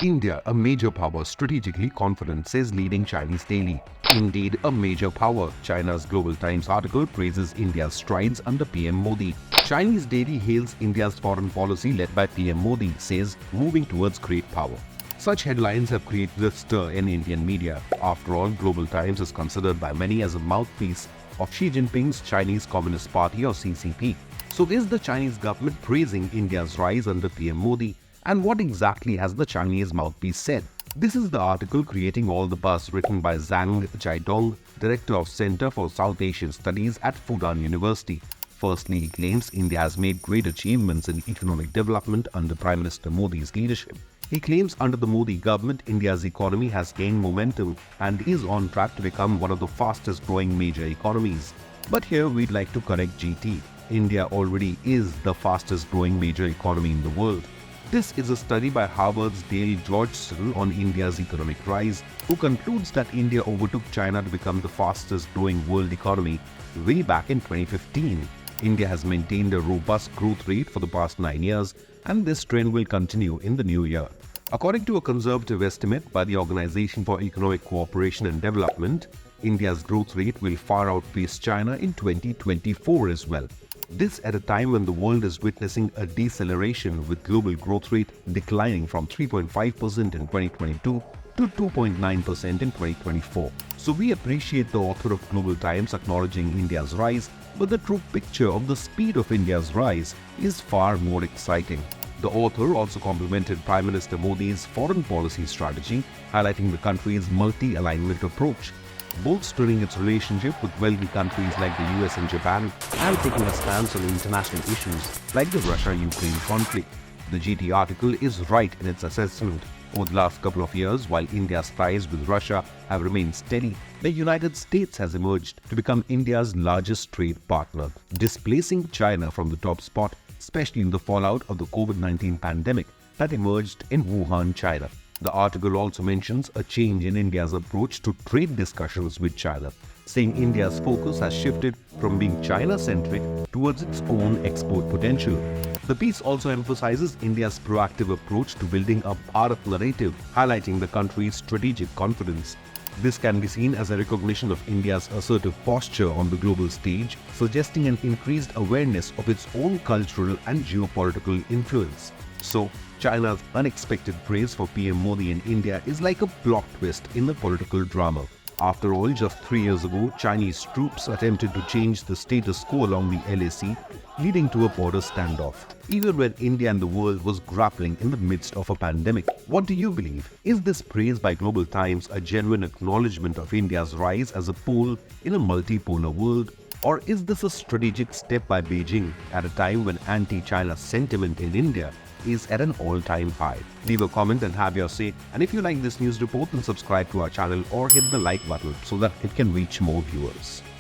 India, a major power, strategically confident, says leading Chinese daily. Indeed, a major power. China's Global Times article praises India's strides under PM Modi. Chinese daily hails India's foreign policy led by PM Modi, says moving towards great power. Such headlines have created a stir in Indian media. After all, Global Times is considered by many as a mouthpiece of Xi Jinping's Chinese Communist Party or CCP. So is the Chinese government praising India's rise under PM Modi? And what exactly has the Chinese mouthpiece said? This is the article creating all the buzz, written by Zhang Jiadong, Director of Center for South Asian Studies at Fudan University. Firstly, he claims India has made great achievements in economic development under Prime Minister Modi's leadership. He claims under the Modi government, India's economy has gained momentum and is on track to become one of the fastest growing major economies. But here we'd like to correct GT. India already is the fastest growing major economy in the world. This is a study by Harvard's Dale Georgeson on India's economic rise, who concludes that India overtook China to become the fastest growing world economy way back in 2015. India has maintained a robust growth rate for the past 9 years, and this trend will continue in the new year. According to a conservative estimate by the Organization for Economic Cooperation and Development, India's growth rate will far outpace China in 2024 as well. This at a time when the world is witnessing a deceleration, with global growth rate declining from 3.5% in 2022 to 2.9% in 2024. So we appreciate the author of Global Times acknowledging India's rise, but the true picture of the speed of India's rise is far more exciting. The author also complimented Prime Minister Modi's foreign policy strategy, highlighting the country's multi-alignment approach, bolstering its relationship with wealthy countries like the US and Japan, and taking a stance on international issues like the Russia-Ukraine conflict. The GT article is right in its assessment. Over the last couple of years, while India's ties with Russia have remained steady, the United States has emerged to become India's largest trade partner, displacing China from the top spot, especially in the fallout of the COVID-19 pandemic that emerged in Wuhan, China. The article also mentions a change in India's approach to trade discussions with China, saying India's focus has shifted from being China-centric towards its own export potential. The piece also emphasizes India's proactive approach to building a Bharat narrative, highlighting the country's strategic confidence. This can be seen as a recognition of India's assertive posture on the global stage, suggesting an increased awareness of its own cultural and geopolitical influence. So, China's unexpected praise for PM Modi in India is like a plot twist in the political drama. After all, just 3 years ago, Chinese troops attempted to change the status quo along the LAC, leading to a border standoff. Even when India and the world was grappling in the midst of a pandemic. What do you believe? Is this praise by Global Times a genuine acknowledgement of India's rise as a pole in a multipolar world? Or is this a strategic step by Beijing at a time when anti-China sentiment in India is at an all-time high? Leave a comment and have your say. And if you like this news report, then subscribe to our channel or hit the like button so that it can reach more viewers.